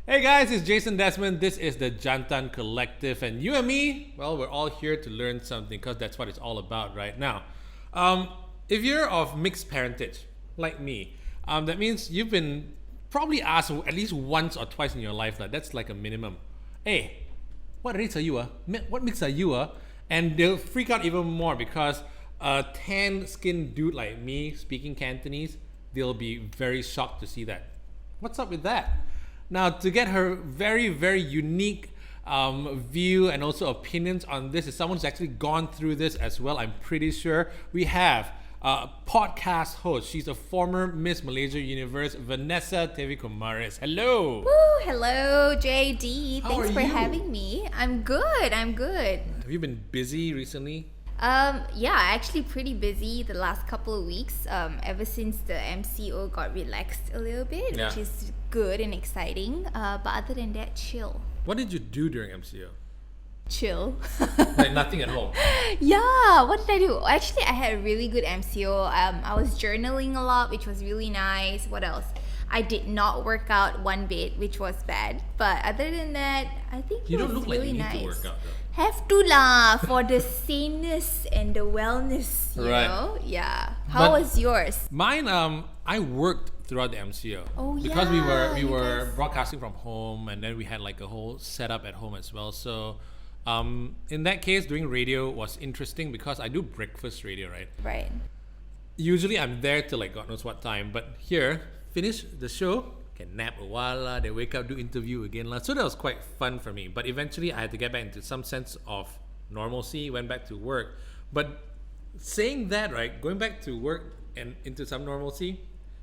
Hey guys, it's Jason Desmond. This is the Jantan Collective, and you and me, well, we're all here to learn something because that's what it's all about right now. If you're of mixed parentage, like me, that means you've been probably asked at least once or twice in your life. That's like a minimum. Hey, what race are you? What mix are you? And they'll freak out even more because a tan-skinned dude like me speaking Cantonese, they'll be very shocked to see that. What's up with that? Now, to get her very, very unique view and also opinions on this is someone who's actually gone through this as well, I'm pretty sure. We have a podcast host. She's a former Miss Malaysia Universe, Vanessa Tevi. Hello. Woo, hello, JD. Thanks for having me. I'm good. Have you been busy recently? Yeah, actually pretty busy the last couple of weeks. Ever since the MCO got relaxed a little bit, which is good and exciting. But other than that, chill. What did you do during MCO? Chill. Like nothing at home. Yeah, what did I do? Actually, I had a really good MCO. I was journaling a lot, which was really nice. What else? I did not work out one bit, which was bad. But other than that, I think you it don't was look really like you nice. need to work out though. Have to lah, for the saneness and the wellness, you know? Yeah. How was yours? Mine, I worked throughout the MCO. Oh, because yeah, we you were guys- broadcasting from home, and then we had like a whole setup at home as well. So in that case, doing radio was interesting because I do breakfast radio, right? Right. Usually I'm there till like God knows what time, but here, finish the show, can nap a while lah, then wake up, do interview again lah. So that was quite fun for me. But eventually I had to get back into some sense of normalcy, went back to work. But saying that, right, going back to work and into some normalcy,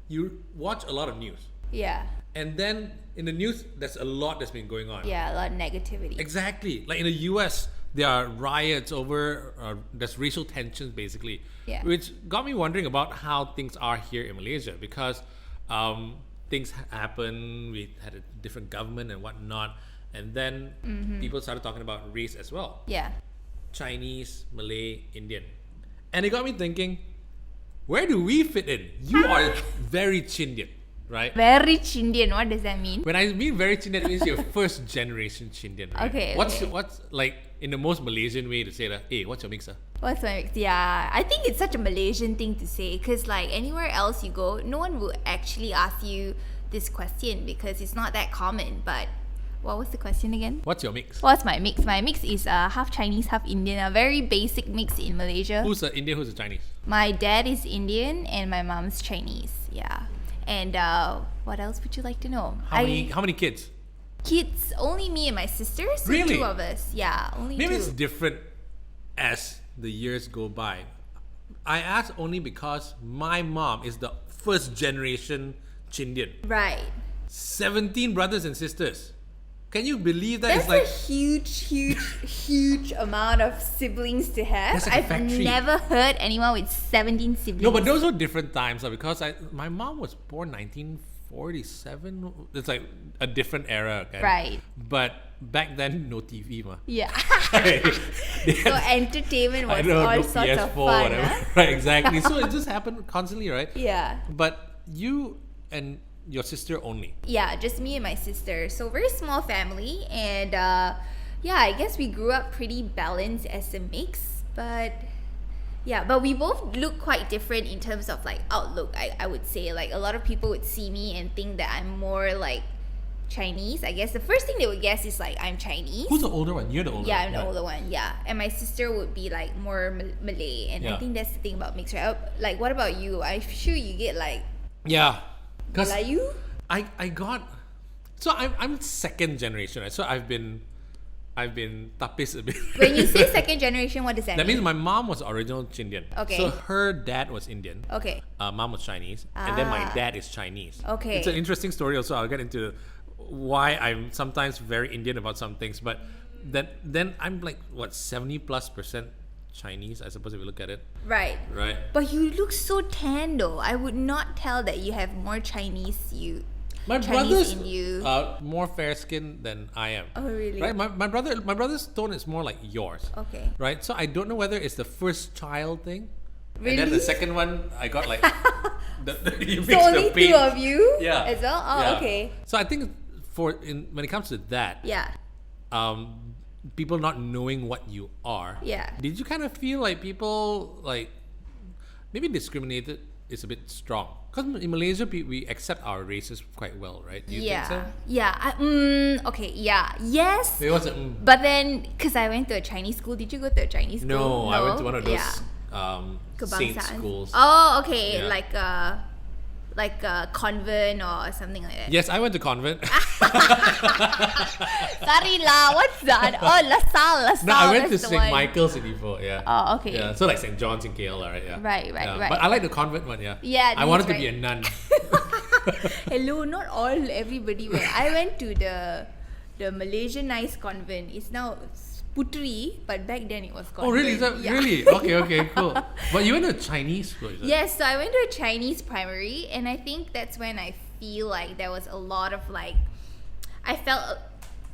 you watch a lot of news. Yeah. And then in the news, there's a lot that's been going on. Yeah, a lot of negativity. Exactly. Like in the US, there are riots over, there's racial tensions basically. Yeah. Which got me wondering about how things are here in Malaysia because things happen, we had a different government and whatnot. And then people started talking about race as well. Yeah. Chinese, Malay, Indian. And it got me thinking, where do we fit in? You are very Chindian, right? Very Chindian. What does that mean? When I mean very Chindian, it means you're first generation Chindian, right? Okay, What's okay. like in the most Malaysian way to say that? Hey, what's your mix? What's my mix? Yeah, I think it's such a Malaysian thing to say because like anywhere else you go, no one will actually ask you this question because it's not that common. But what was the question again? What's your mix? What's my mix? My mix is half Chinese, half Indian. A very basic mix in Malaysia. Who's the Indian? Who's the Chinese? My dad is Indian and my mom's Chinese. Yeah. And what else would you like to know? How many kids? Kids, only me and my sister. So Really? 2 of us. Yeah, only Maybe 2. it's different as the years go by. I ask only because my mom is the first generation Chindian. Right. 17 brothers and sisters. Can you believe that? That's It's like a huge amount of siblings to have. That's like a I've factory. never heard anyone with 17 siblings. no, but those were different times because my mom was born 1947. It's like a different era, okay? Right. But back then, no TV, ma. Yeah. They So had- entertainment I was know, all no sorts of PS4, fun. whatever. Huh? Right, exactly. So it just happened constantly, right? Yeah. But you and your sister only. Yeah, just me and my sister. So very small family, and yeah, I guess we grew up pretty balanced as a mix. But yeah, but we both look quite different in terms of like outlook. I would say like a lot of people would see me and think that I'm more like Chinese. I guess the first thing they would guess is like I'm Chinese. Who's the older one? You're the older Yeah, one. I'm the right? older one. Yeah, and my sister would be like more Malay, and Yeah. I think that's the thing about mixed, right? Like, what about you? I'm sure you get like Yeah. Because Melayu. I got, so I'm second generation, right? So I've been tapis a bit. When you say second generation, what does that That mean? means my mom was original Chindian. Okay. So her dad was Indian. Okay. Mom was Chinese, and then my Ah. dad is Chinese. Okay. It's an interesting story. Also, I'll get into why I'm sometimes very Indian about some things, but then I'm like what 70+% Chinese, I suppose if you look at it. Right. Right. But you look so tan though. I would not tell that you have more Chinese My Chinese brother's in you. more fair skinned than I am. Oh, really? Right. My brother's tone is more like yours. Okay. Right. So I don't know whether it's the first child thing. And then the Really? second one, I got like you So mix only the paint. 2 of you Yeah. as well? Oh, Yeah. okay. So I think when it comes to that, Yeah. people not knowing what you are. Yeah. Did you kind of feel like people like maybe discriminated is a bit strong? Because in Malaysia, we accept our races quite well, right? Do you think so? Yeah. Okay. Yeah. Yes. Wait, what's it? But then, because I went to a Chinese school, did you go to a Chinese school? No, I went to one of those Yeah. saint Kebangsaan. schools. Oh, okay. Yeah. Like a convent or something like that. Yes, I went to convent. Sorry lah, what's that? Oh, LaSalle. No, I went to that's the St. one. Michael's in Ipoh, yeah. Oh, okay. Yeah, so like St. John's in KL, right? Yeah. Right. But I like the convent one, yeah. Yeah, I wanted to right. be a nun. Hello, not everybody went. I went to the Malaysian nice convent. It's now Putri, but back then it was convent. Oh, really? Is that Yeah. really? Okay, cool. But you went to a Chinese school, is it? Yes, so I went to a Chinese primary, and I think that's when I feel like there was a lot of I felt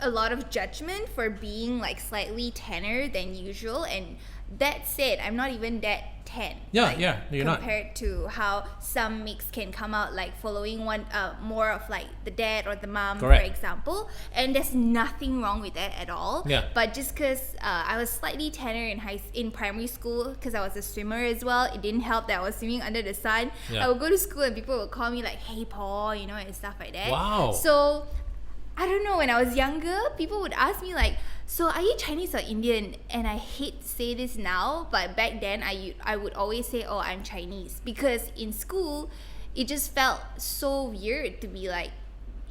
a lot of judgment for being like slightly tanner than usual, and that said, I'm not even that tan. Yeah, no, you're not. Compared to how some mix can come out, like following one more of like the dad or the mom, Correct. for example, and there's nothing wrong with that at all. Yeah. But just because I was slightly tanner in primary school, because I was a swimmer as well, it didn't help that I was swimming under the sun. Yeah. I would go to school and people would call me like, "Hey Paul," and stuff like that. Wow. So I don't know, when I was younger, people would ask me like, "So are you Chinese or Indian?" And I hate to say this now, but back then I would always say, "Oh, I'm Chinese," because in school it just felt so weird to be like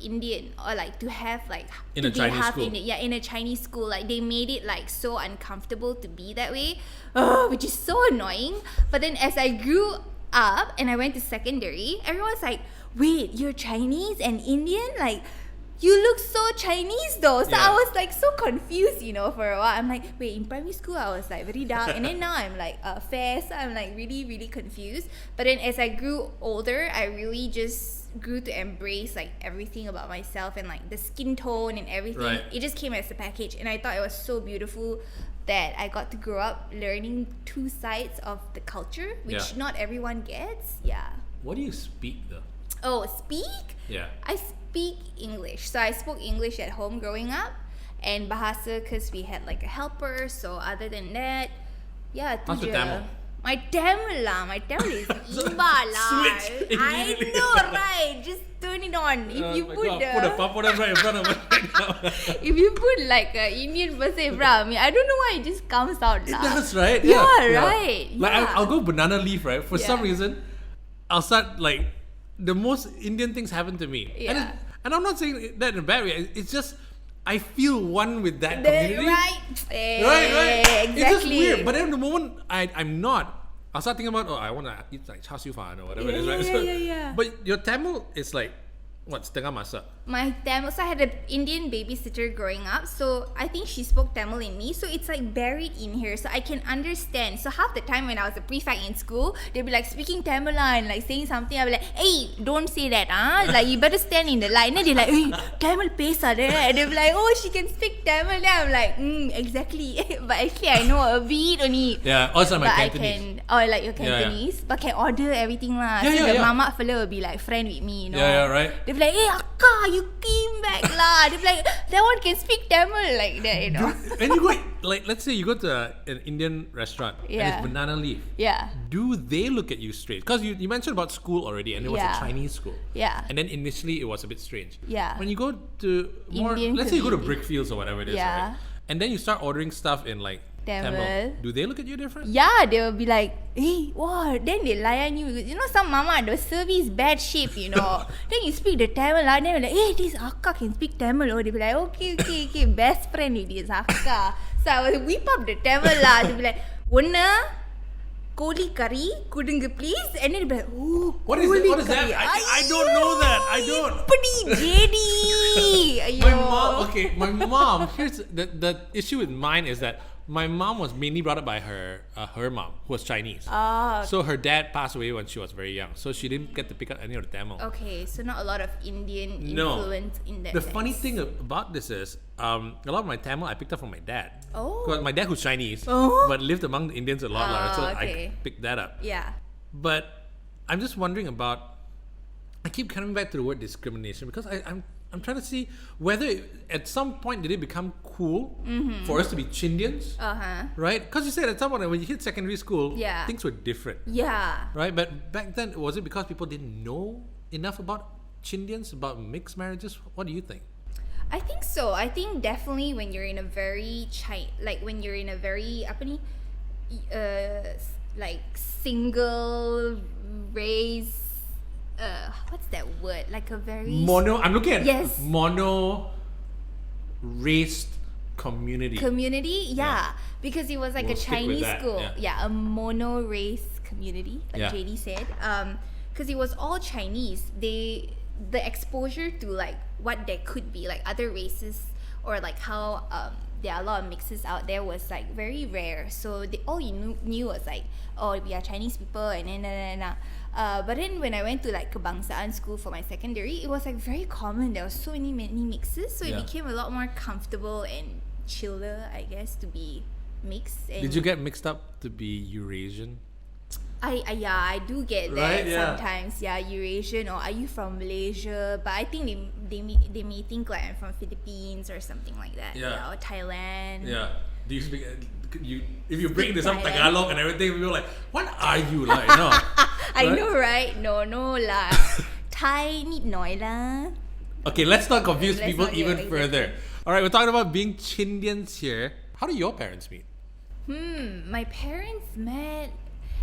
Indian, or like to have like In to a be Chinese half school. Indian. Yeah, in a Chinese school, like they made it like so uncomfortable to be that way, which is so annoying. But then as I grew up and I went to secondary, everyone's like, "Wait, you're Chinese and Indian? Like, you look so Chinese though." So I Yeah. was like so confused, for a while. I'm like, wait, in primary school I was like very dark, and then now I'm like fair, so I'm like really, really confused. But then as I grew older, I really just grew to embrace like everything about myself, and like the skin tone and everything. Right. It just came as a package, and I thought it was so beautiful that I got to grow up learning two sides of the culture, which Yeah. not everyone gets. Yeah. What do you speak though? Oh, speak? Yeah. I speak English. So I spoke English at home growing up, and Bahasa because we had like a helper. So other than that, yeah, tu How's your je. Tamil? My Tamil is imba lah. Switch I immediately. know, right? Just turn it on. If you my put God, put a papadam right in front of me right now. if you put like a Indian person in front of me, I don't know why it just comes out It lah. does, right? Yeah, right. Like Yeah. I'll go banana leaf, right? For some Yeah. reason, I'll start like the most Indian things happen to me. Yeah. And I'm not saying that in a bad way. It's just I feel one with that community. Right. Right. Exactly. It's just weird. But then the moment I'm not, I'll start thinking about, I want to eat like char siu fan or whatever it is, right? Yeah. But your Tamil is like, what, setengah masak? My Tamil, so I had an Indian babysitter growing up, so I think she spoke Tamil in me, so it's like buried in here, so I can understand. So half the time when I was a prefect in school, they'd be like speaking Tamil and like saying something, I'd be like, "Hey, don't say that, like you better stand in the line." And they're like, "Hey, Tamil pesade," and they'd be like, "Oh, she can speak Tamil." Then I'm like, exactly. But actually I know a bit only. Yeah, also my But I Cantonese. can, like your Yeah, Cantonese, but can order everything lah. Yeah, so yeah, the yeah. mama fella will be like friend with me, Yeah, right. They'll be like, "Hey, Akka, you came back lah." They'll be like, "That one can speak Tamil," like that, When you go, like, let's say you go to an Indian restaurant and Yeah. it's banana leaf. Yeah, Do they look at you straight? Because you mentioned about school already, and it was a Yeah. Chinese school. yeah, And then initially it was a bit strange. Yeah. When you go to more, Indian let's say you go to community. Brickfields or whatever it is, Yeah. right? And then you start ordering stuff in like Tamil. Do they look at you different? yeah. They will be like, "Hey, wow." Then they layan you. Some mama the service bad shape. Then you speak the Tamil lah. Then they're like, "Hey, this Akka can speak Tamil." Oh, they be like, "Okay, best friend with this Akka." So I will whip up the Tamil lah. They be like, "One koli curry, kudungu please," and then they be like, "Oh, What is it? koli What is that? curry." I don't know that. I don't. Pretty JD. My mom, okay, my mom, here's the issue with mine is that my mom was mainly brought up by her mom, who was Chinese. Ah, So her dad passed away when she was very young. So she didn't get to pick up any of the Tamil. okay, so not a lot of Indian No. influence in that The sense. funny thing about this is, a lot of my Tamil I picked up from my dad. Oh. 'Cause my dad who's Chinese, Oh. but lived among the Indians a lot, so okay. I picked that up. Yeah. But I'm just wondering about. I keep coming back to the word discrimination because I'm trying to see whether at some point did it become cool for us to be Chindians, right? Because you said at some point when you hit secondary school, things were different, right? But back then, was it because people didn't know enough about Chindians, about mixed marriages? What do you think? I think so. I think definitely when you're in a very apa ni, like single race, what's that word? Like a very I'm looking at yes, mono raced community. Because it was like We'll a stick with Chinese that, school, a mono race community, like JD said. Because it was all Chinese. The exposure to like what there could be like other races, or like how there are a lot of mixes out there, was like very rare. So all you knew was like, oh, we are Chinese people, and then but then when I went to like Kebangsaan school for my secondary, it was like very common. There was so many mixes, so it became a lot more comfortable and chiller, I guess, to be mixed. And did you get mixed up to be Eurasian? I do get that, right? Sometimes. Eurasian, or are you from Malaysia? But I think they may think like I'm from Philippines or something like that. Or Thailand. Do you speak? If you bring this up Tagalog and everything, people are like, what are you like? No. I know, right? No lah. Thai nit noi lah. Okay, let's not confuse people not even further. All right, we're talking about being Chindians here. How do your parents meet? My parents met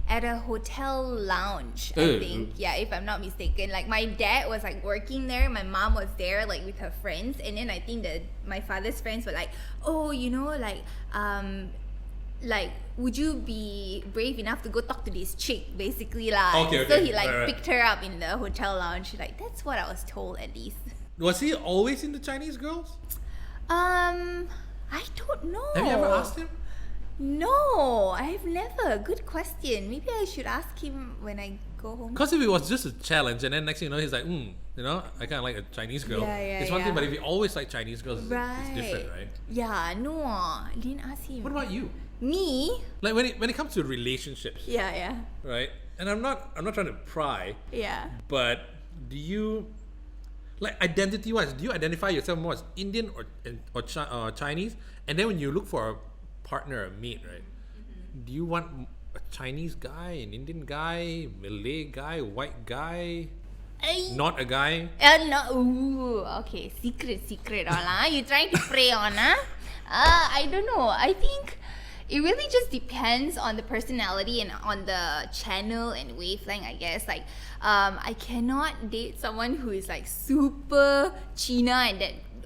at a hotel lounge, I think. If I'm not mistaken. Like my dad was like working there, my mom was there like with her friends, and then I think that my father's friends were like, oh, you know, like would you be brave enough to go talk to this chick, basically lah. Okay. So he like picked her up in the hotel lounge. Like that's what I was told, at least. Was he always into Chinese girls? I don't know. Have you ever asked him? No, I've never. Good question. Maybe I should ask him when I go home. Because if it was just a challenge, and then next thing you know, he's like, you know, I kind of like a Chinese girl. It's one thing, but if you always like Chinese girls, it's different, right? Yeah, no, I didn't ask him. What about you? Me? Like when it comes to relationships. Yeah. Right? And I'm not trying to pry. Yeah. But do you, like identity-wise, do you identify yourself more as Indian or Chinese? And then when you look for a partner, a mate, right? Do you want a Chinese guy, an Indian guy, Malay guy, white guy, not a guy? No. Ooh, okay. Secret. You trying to prey on, I don't know. I think it really just depends on the personality and on the channel and wavelength, I guess. Like, I cannot date someone who is like super China,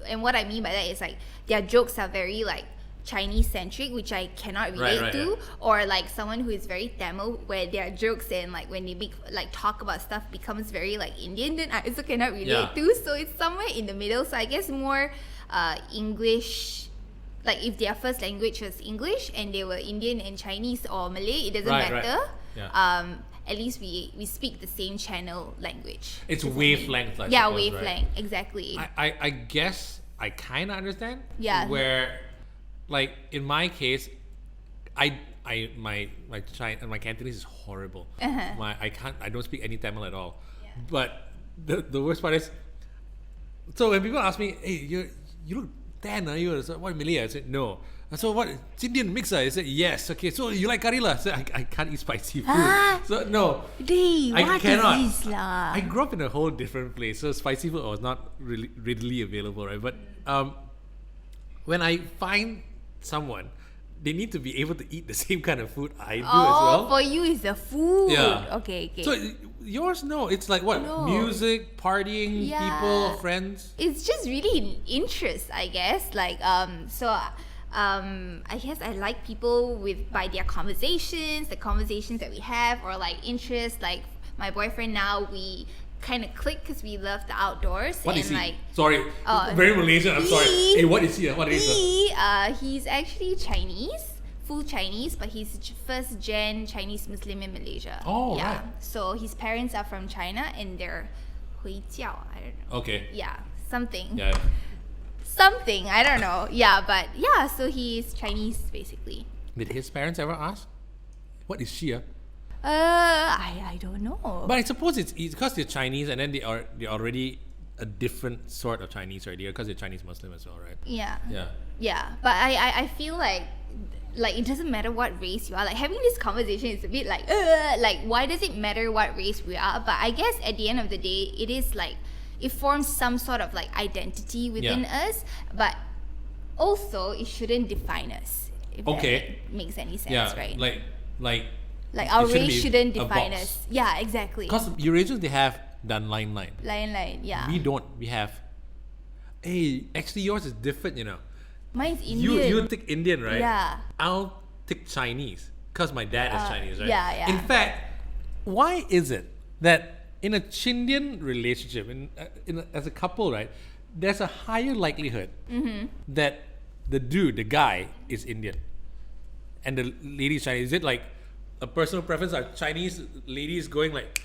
and what I mean by that is like their jokes are very like Chinese centric, which I cannot relate to, or like someone who is very Tamil, where their jokes and like when they make like talk about stuff becomes very like Indian, then I also cannot relate to. So it's somewhere in the middle. So I guess more English. Like if their first language was English and they were Indian and Chinese or Malay, it doesn't matter. At least we speak the same channel language. It's wavelength, I suppose, wavelength, right? Exactly. I guess I kind of understand. Yeah. Where, like in my case, my Cantonese is horrible. I don't speak any Tamil at all. Yeah. But the worst part is, so when people ask me, hey, you look tan, are you? So, what, Malay? I said no. So what, Chindian mixer? I said yes. Okay, so you like curry lah? I said I can't eat spicy food. So no, I cannot. Is this lah? I grew up in a whole different place, so spicy food was not really readily available, right? But when I find someone, they need to be able to eat the same kind of food I do as well. For you is the food. Yeah. Okay. So yours, no. It's like what? No. Music, partying, people, friends. It's just really an interest, I guess. Like I guess I like people by their conversations, the conversations that we have, or like interests. Like my boyfriend now, we kind of click because we love the outdoors. What is he? Like, sorry, very Malaysian. I'm sorry. Hey, what is he? What is he? He's actually Chinese, full Chinese, but he's first gen Chinese Muslim in Malaysia. Oh, yeah. right. So his parents are from China and they're 回教. I don't know. Okay. Yeah, something. Yeah. Something, I don't know. Yeah, but yeah, so he's Chinese basically. Did his parents ever ask, what is she? I don't know. But I suppose it's because they're Chinese and then they already a different sort of Chinese, right? Because you're Chinese Muslim as well, right? Yeah. Yeah. Yeah, but I feel like it doesn't matter what race you are. Like having this conversation is a bit like why does it matter what race we are? But I guess at the end of the day, it is like it forms some sort of like identity within us, but also it shouldn't define us. If that makes any sense, right? Like our it race shouldn't a define box. us. Yeah, exactly. Because Eurasians, they have done line. Line, yeah. We don't. We have. Hey, actually, yours is different. You know. Mine's Indian. You take Indian, right? Yeah. I'll take Chinese because my dad is Chinese, right? Yeah. In fact, why is it that in a Chindian relationship, as a couple, right, there's a higher likelihood that the guy is Indian, and the lady is Chinese? Is it like a personal preference? Are Chinese ladies going like,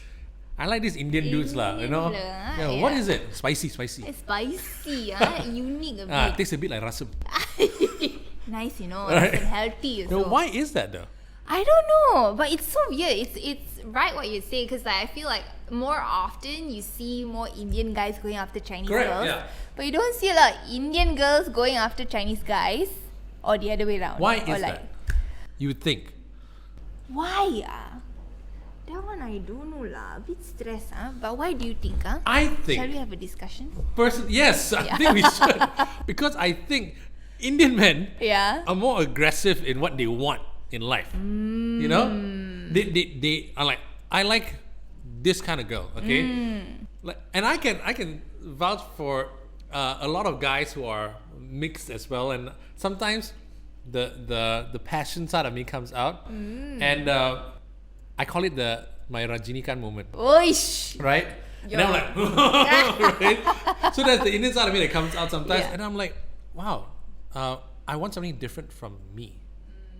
I like these Indian dudes lah, you know? Yeah. What is it? Spicy. It's spicy, unique a bit. Tastes a bit like rasam. Nice, you know, Right. nice and healthy. No, So. why is that though? I don't know, but it's so weird. It's right what you say, because like, I feel like more often you see more Indian guys going after Chinese Correct, girls, yeah. but you don't see a lot of Indian girls going after Chinese guys, or the other way around. Why or is that? You would think. Why? That one I don't know lah. A bit stressed, but why do you think? I Shall we think have a discussion? yes, I think we should, because I think Indian men Yeah. are more aggressive in what they want in life. You know, they are like, I like this kind of girl, okay? Like, and I can vouch for a lot of guys who are mixed as well, and sometimes the passion side of me comes out, and I call it my Rajinikan moment, Oish. right? And I'm like, right? So that's the Indian side of me that comes out sometimes, Yeah. and I'm like, wow, I want something different from me,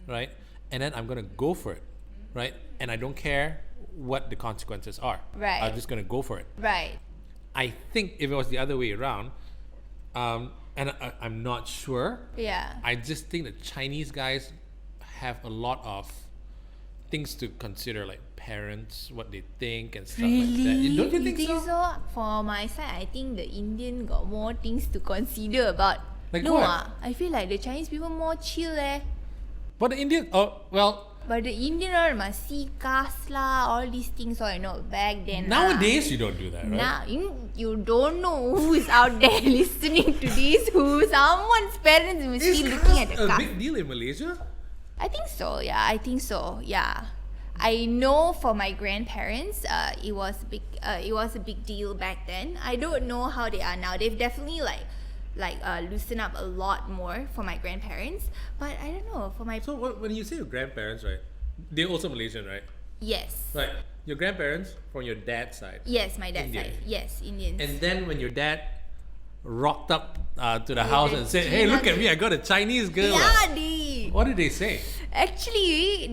right? And then I'm gonna go for it, right? And I don't care what the consequences are. Right. I'm just gonna go for it. Right. I think if it was the other way around, and I'm not sure, Yeah. I just think that Chinese guys have a lot of things to consider, like parents, what they think and stuff like that. Don't you think so? For my side, I think the Indian got more things to consider about. Like no, what? I feel like the Chinese people more chill But the Indian, But the Indian all must see caste lah, all these things all, back then. nowadays you don't do that, right? Now, you don't know who is out there listening to this, who someone's parents must Is be looking at caste the a caste. big deal in Malaysia? I think so. Yeah. I know for my grandparents, it was a big deal back then. I don't know how they are now. They've definitely loosened up a lot more for my grandparents. But I don't know for my So when you say your grandparents, right? They're also Malaysian, right? yes, Right. Your grandparents from your dad's side. yes, my dad's Indian. side, yes, Indians. And then when your dad rocked up to the house and said, "Hey, look at me! I got a Chinese girl." yeah, they What did they say? actually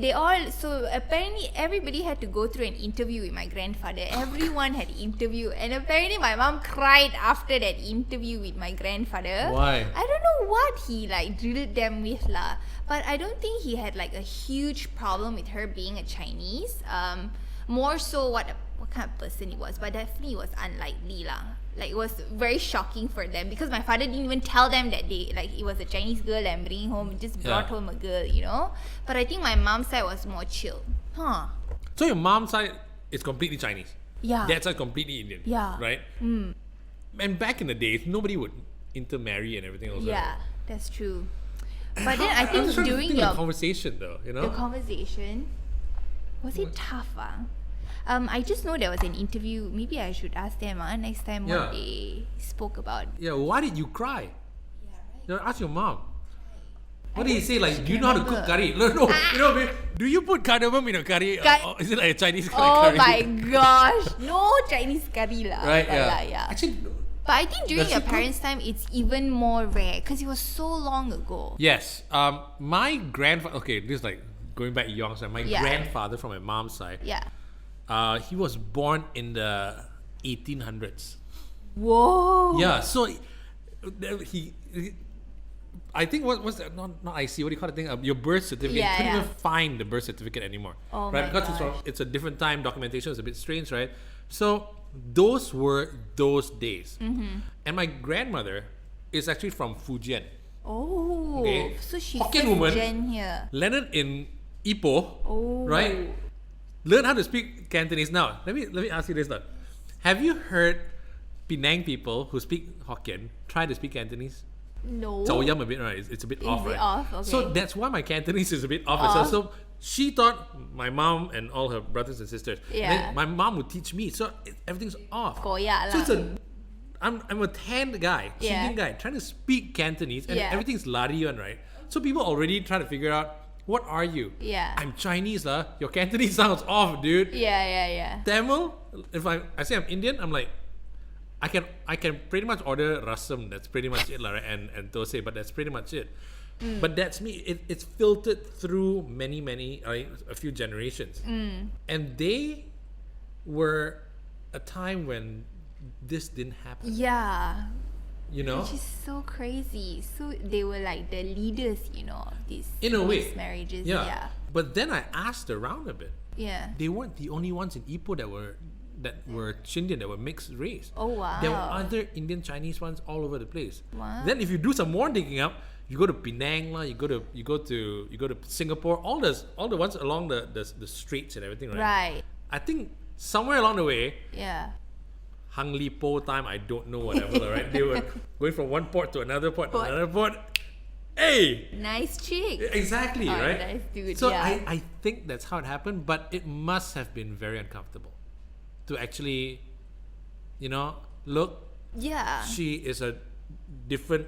so apparently everybody had to go through an interview with my grandfather. Everyone had interview, and apparently my mom cried after that interview with my grandfather. Why? I don't know what he drilled them with lah, but I don't think he had a huge problem with her being a Chinese. More so what kind of person he was, but definitely it was unlikely lah. It was very shocking for them, because my father didn't even tell them that it was a Chinese girl and bringing home, just brought home a girl, But I think my mom's side was more chill. So your mom's side is completely Chinese. Yeah. Dad's side completely Indian. Yeah. Right? And back in the days, nobody would intermarry and everything else. Yeah, that's true. But then I I'm think just trying to during think of your the conversation though, the conversation, was it tough? I just know there was an interview. Maybe I should ask them next time Yeah. what they spoke about. Yeah, why did you cry? Yeah, right. Ask your mom. What I did he don't say? Like, think do you I know how to cook remember. curry? No, do you put cardamom in a curry? Or is it like a Chinese kind of Oh curry? my gosh, no Chinese curry lah. Right, but yeah. yeah. Actually, But I think during Does your he cook? parents' time, it's even more rare because it was so long ago. yes. My grandfather, okay, this is like going back young side. My Yeah. grandfather from my mom's side, Yeah. he was born in the 1800s. Whoa. Yeah, so he I think what was that? Not IC. What do you call the thing? Your birth certificate. Yeah, You couldn't yeah. even find the birth certificate anymore, Oh right? my Because gosh. it's a different time. Documentation is a bit strange, right? So those were those days. And my grandmother is actually from Fujian. Oh, Okay. so she's Hokkien woman. Gen here. Landed in Ipoh, Oh. right? Learn how to speak Cantonese. Now, let me ask you this now. Have you heard Penang people who speak Hokkien try to speak Cantonese? No. So a bit, right? It's a bit off, it right? off? Okay. So that's why my Cantonese is a bit off. as well. So she taught my mom and all her brothers and sisters. Yeah. Then my mom would teach me. So everything's off. Koyak So lah. it's I'm a tan guy, Yeah. Chindian guy, trying to speak Cantonese, and Yeah. everything's Larian, right? So people already try to figure out, what are you? Yeah. I'm Chinese, lah. Your Cantonese sounds off, dude. Yeah. Tamil, if I say I'm Indian, I'm like, I can pretty much order rasam. That's pretty much it, right? And thosai, but that's pretty much it. But that's me. It's filtered through many a few generations, and they were a time when this didn't happen. Yeah. You know, Which is so crazy. So they were like the leaders, of these in a way, mixed marriages. yeah. But then I asked around a bit. Yeah. They weren't the only ones in Ipoh that were Chindian, that were mixed race. Oh, wow. There were other Indian Chinese ones all over the place. Wow. Then if you do some more digging up, you go to Penang, you go to Singapore, all the ones along the streets and everything, right? Right. I think somewhere along the way, Yeah. Hang Li Po time, I don't know, whatever, right? They were going from one port to another port to another port. Hey! Nice chick. Exactly, Oh, right? nice dude, So yeah. I think that's how it happened, but it must have been very uncomfortable to actually, look, Yeah. she is a different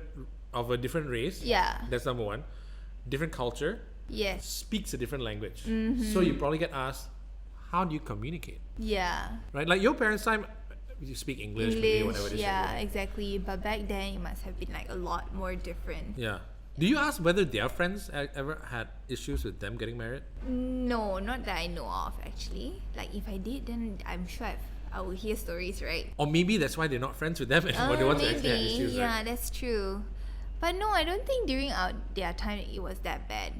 race. Yeah. That's number one. Different culture, Yes. speaks a different language. So you probably get asked, how do you communicate? Yeah. Right? Like your parents' time, you speak English, maybe, whatever it is. yeah, exactly. But back then, it must have been like a lot more different. Yeah. Do you ask whether their friends ever had issues with them getting married? No, not that I know of, actually. Like, if I did, then I'm sure I will hear stories, right? Or maybe that's why they're not friends with them anymore. They want to actually have Maybe. issues, Yeah, right? that's true. But no, I don't think during their time it was that bad.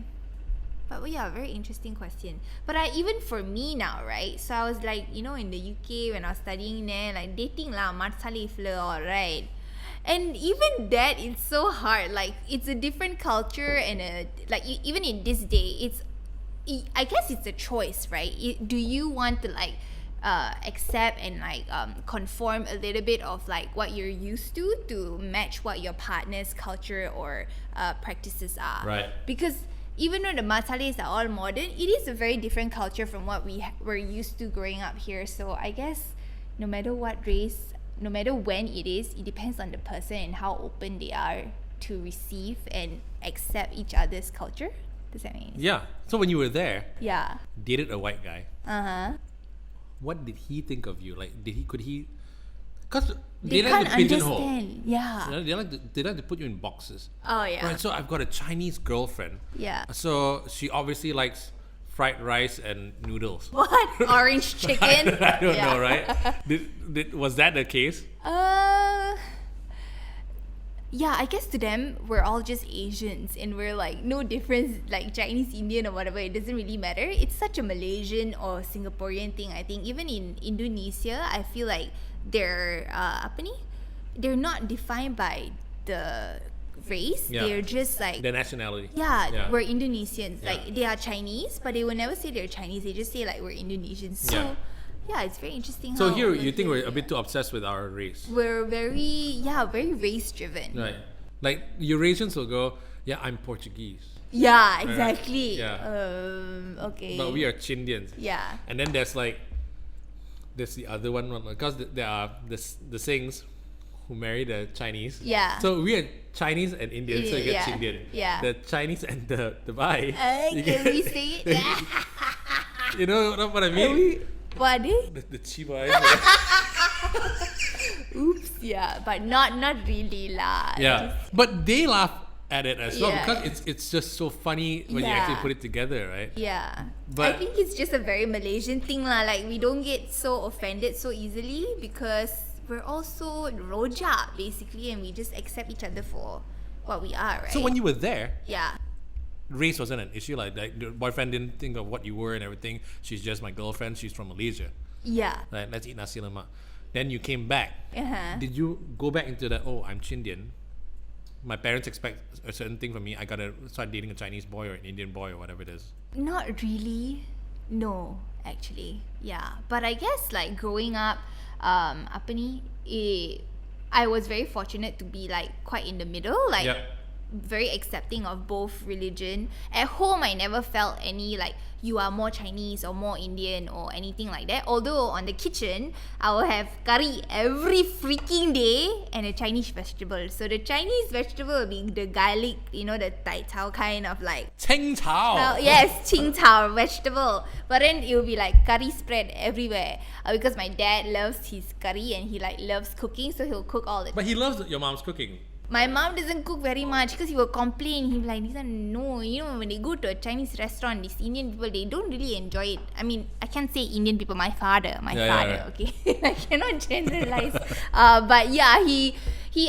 But yeah, very interesting question. But for me now, right? So I was like, in the UK when I was studying there, like dating lah, matsali all right. And even that, it's so hard. Like, it's a different culture, and even in this day, I guess it's a choice, right? Do you want to accept and conform a little bit of what you're used to match what your partner's culture or practices are? Right. Because even though the Matales are all modern, it is a very different culture from what we were used to growing up here. So I guess no matter what race, no matter when it is, it depends on the person and how open they are to receive and accept each other's culture. Does that make sense? Yeah. So when you were there, Yeah. dated a white guy, What did he think of you? Like, could he? Because They like can't to pigeonhole. understand. Yeah. They like to put you in boxes. Oh yeah. Right. So I've got a Chinese girlfriend. Yeah. So she obviously likes fried rice and noodles. What? Orange chicken? I don't Yeah. know, right? Was that the case? Yeah, I guess to them, we're all just Asians and we're no difference, Chinese, Indian or whatever. It doesn't really matter. It's such a Malaysian or Singaporean thing, I think. Even in Indonesia, I feel like they're, they're not defined by the race. Yeah. They're just The nationality. yeah, we're Indonesians. Yeah. They are Chinese, but they will never say they're Chinese. They just say we're Indonesians. So yeah, it's very interesting. So how here you think we're yeah. a bit too obsessed with our race. We're very race driven. Right. Like Eurasians will go, yeah, I'm Portuguese. Yeah, exactly. Yeah. Okay. But we are Chindians. Yeah. And then there's the other one, because there are the Singhs who marry the Chinese. Yeah. So we are Chinese and Indian, so you get Yeah. Chindian. Yeah. The Chinese and the Bai. you Can get- we say it? You know what I mean? What? The Chiba. Oops. Yeah, but not really lah. Yeah. But they laugh at it as well, Yeah. because it's just so funny when you actually Yeah. put it together, right? Yeah. But- I think it's just a very Malaysian thing lah. We don't get so offended so easily because we're also rojak basically, and we just accept each other for what we are, right? So when you were there, yeah. race wasn't an issue. Like the boyfriend didn't think of what you were and everything. She's just my girlfriend. She's from Malaysia. Yeah. Right? Let's eat nasi lemak. Then you came back. Uh-huh. Did you go back into that, oh, I'm Chindian, my parents expect a certain thing from me, I gotta start dating a Chinese boy or an Indian boy or whatever it is? Not really. No, actually. Yeah. But I guess like growing up, apa ni, I was very fortunate to be like quite in the middle. Like Yeah. very accepting of both religion. At home, I never felt any like you are more Chinese or more Indian or anything like that. Although on the kitchen, I will have curry every freaking day and a Chinese vegetable. So the Chinese vegetable will be the garlic, you know, the tai cao kind of like. 清炒. Yes, Qing Cao vegetable. But then it will be like curry spread everywhere because my dad loves his curry and he like loves cooking, so he'll cook all the time. But he loves your mom's cooking. My mom doesn't cook very much because he will complain. He'll be like, Lisa, no, you know, when they go to a Chinese restaurant, these Indian people, they don't really enjoy it. I mean, I can't say Indian people, my father, Yeah. okay? I cannot generalize. But yeah, he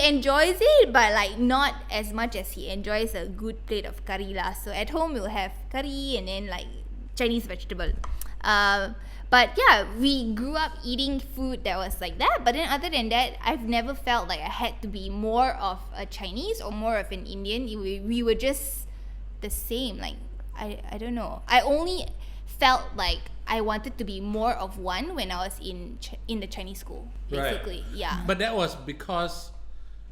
enjoys it, but like not as much as he enjoys a good plate of curry lah. So at home, we'll have curry and then like Chinese vegetable. But yeah, we grew up eating food that was like that. But then other than that, I've never felt like I had to be more of a Chinese or more of an Indian. We were just the same. Like, I don't know. I only felt like I wanted to be more of one when I was in the Chinese school, basically. Right. Yeah. But that was because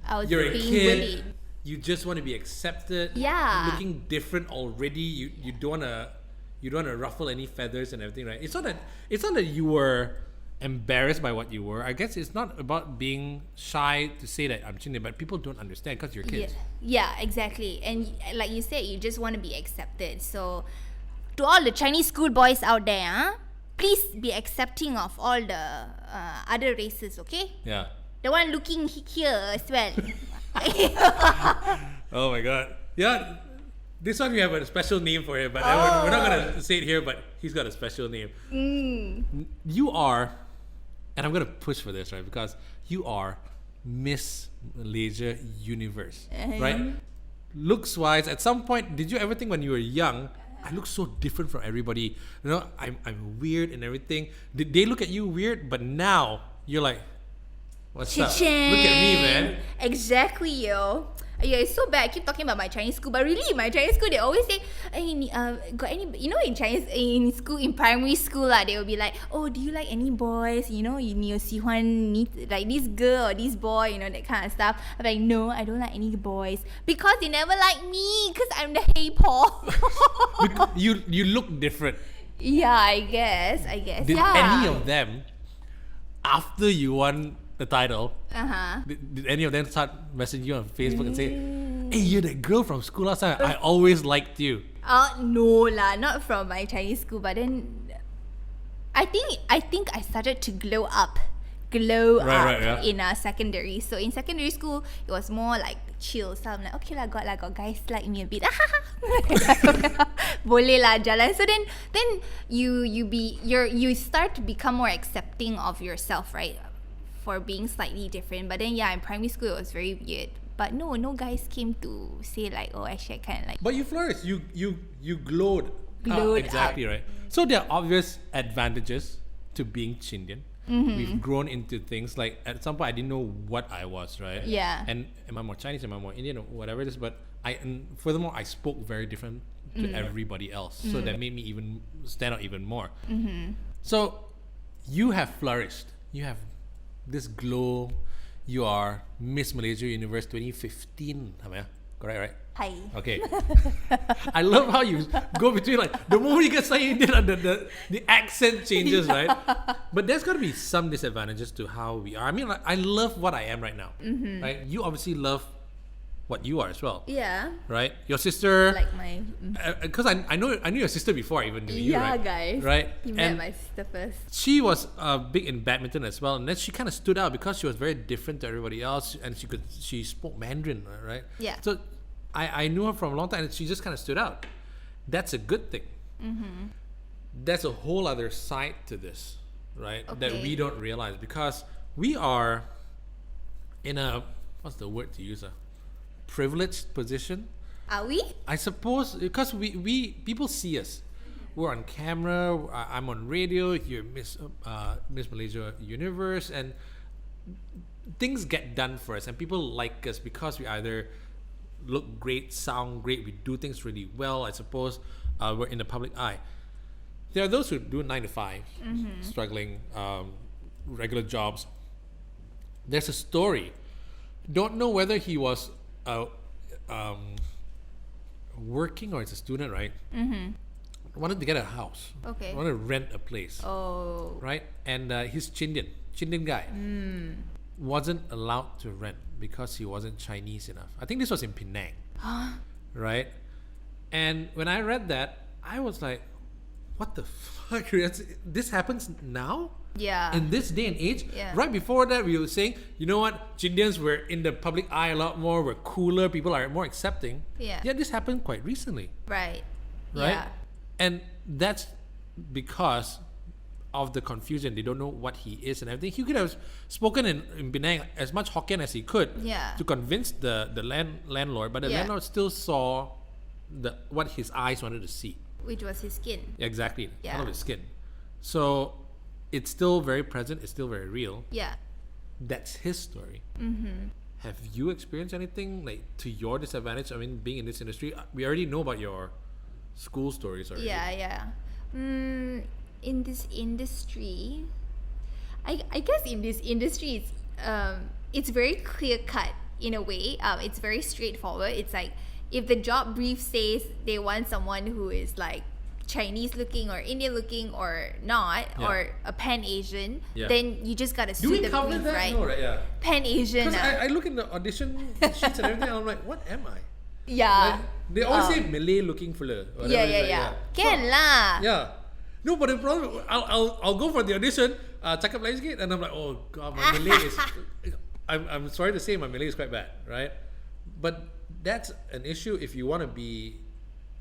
I was you're a being kid. bullied. You just want to be accepted. Yeah. Looking different already. You don't wanna ruffle any feathers and everything, right? It's not that you were embarrassed by what you were. I guess it's not about being shy to say that I'm Chindian, but people don't understand because you're kids. Yeah, exactly. And like you said, you just want to be accepted. So to all the Chinese school boys out there, please be accepting of all the other races, okay? Yeah. The one looking here as well. Oh my god. Yeah. This one we have a special name for him, but we're not gonna say it here. But he's got a special name. You are, and I'm gonna push for this, right? Because you are Miss Malaysia Universe, right? Looks wise, at some point, did you ever think when you were young, I look so different from everybody? You know, I'm weird and everything. Did they look at you weird? But now you're like, what's up? Look at me, man. Exactly, yo. Yeah, it's so bad. I keep talking about my Chinese school, but really, my Chinese school, they always say, hey, got any, you know, in Chinese, in school, in primary school, they will be like, oh, do you like any boys? You know, you喜欢like this girl or this boy, you know, that kind of stuff. I'm like, no, I don't like any boys because they never like me because I'm the hey Paul. You look different. Yeah, I guess. Did Yeah. any of them, after you won the title, did any of them start messaging you on Facebook and say, hey, you're that girl from school last time, I always liked you? No lah, not from my Chinese school, but then I think I started to glow up yeah. in secondary. So in secondary school, it was more like chill. So I'm like, okay lah, got guys like me a bit. Boleh lah jalan. So then you start to become more accepting of yourself, right? For being slightly different. But then yeah, in primary school it was very weird. But no guys came to say like, oh, actually I kind of like. But you flourished. You glowed. Glowed exactly up. Right. So there are obvious advantages to being Chindian. We've grown into things like at some point I didn't know what I was, right? Yeah. And am I more Chinese? Am I more Indian or whatever it is? But and furthermore, I spoke very different to everybody else. So that made me even stand out even more. So you have flourished. You have this glow. You are Miss Malaysia Universe 2015. Correct, right? Hi. Okay. I love how you go between like the moment you get slightly Indian, the accent changes, right? But there's got to be some disadvantages to how we are. I mean, like, I love what I am right now. Right? You obviously love what you are as well. Yeah. Right? Your sister. Like my. Because I knew your sister before I even knew you, right? Yeah, guys. Right? You met my sister first. She was big in badminton as well, and then she kind of stood out because she was very different to everybody else, and she spoke Mandarin, right? Yeah. So I knew her from a long time, and she just kind of stood out. That's a good thing. There's a whole other side to this, right? Okay. That we don't realize because we are in a, what's the word to use? A privileged position. Are we? I suppose because we people see us. We're on camera. I'm on radio. You're Miss Malaysia Universe, and things get done for us, and people like us because we either look great, sound great, we do things really well. I suppose we're in the public eye. There are those who do 9 to 5, struggling, regular jobs. There's a story. Don't know whether he was working or it's a student, right? Wanted to get a house. Okay. Wanted to rent a place. Oh. Right? And he's Chindian guy. Wasn't allowed to rent because he wasn't Chinese enough. I think this was in Penang. Right? And when I read that, I was like, what the fuck? This happens now? Yeah. In this day and age? Yeah. Right before that, we were saying, you know what? Chindians were in the public eye a lot more. We're cooler. People are more accepting. Yeah. Yeah, this happened quite recently. Right. Right? Yeah. And that's because of the confusion. They don't know what he is and everything. He could have spoken in Penang as much Hokkien as he could to convince the landlord, but the landlord still saw what his eyes wanted to see. Which was his skin. Exactly. One of his skin. So it's still very present. It's still very real. Yeah. That's his story. Have you experienced anything like to your disadvantage? I mean, being in this industry, we already know about your school stories already. Yeah. In this industry, I guess in this industry, it's very clear cut in a way. It's very straightforward. It's like if the job brief says they want someone who is like Chinese looking or Indian looking or not, or a Pan Asian, then you just gotta suit the brief, right? No, right? Yeah. Pan Asian. Because I look in the audition sheets and everything, and I'm like, what am I? Yeah. Like, they always say Malay looking fella. Yeah. Can lah. Yeah. No, but the problem, I'll go for the audition, cakap lain sikit, and I'm like, oh god, my Malay is. I'm sorry to say, my Malay is quite bad, right? But that's an issue if you want to be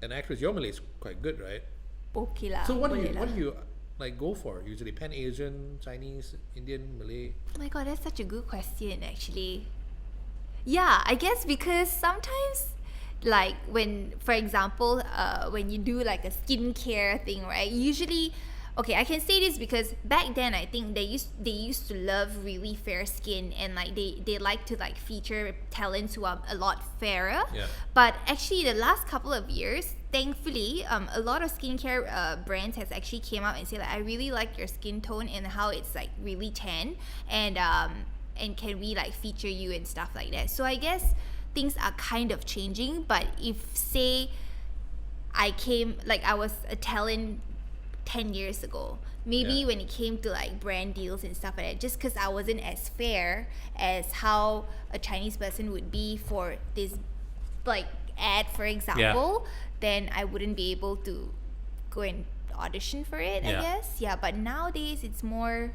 an actress. Your Malay is quite good, right? Okay lah. So what do you like go for usually? Pan Asian, Chinese, Indian, Malay? Oh my god, that's such a good question actually. Yeah, I guess because sometimes like when, for example, when you do like a skincare thing, right? Usually, okay, I can say this because back then I think they used to love really fair skin, and like they like to like feature talents who are a lot fairer. Yeah. But actually, the last couple of years, thankfully, a lot of skincare brands has actually came out and said like, I really like your skin tone and how it's like really tan, and can we like feature you and stuff like that. So I guess things are kind of changing. But if say I was a talent 10 years ago, maybe when it came to like brand deals and stuff like that, just because I wasn't as fair as how a Chinese person would be for this like ad, for example, then I wouldn't be able to go and audition for it, I guess. Yeah, but nowadays it's more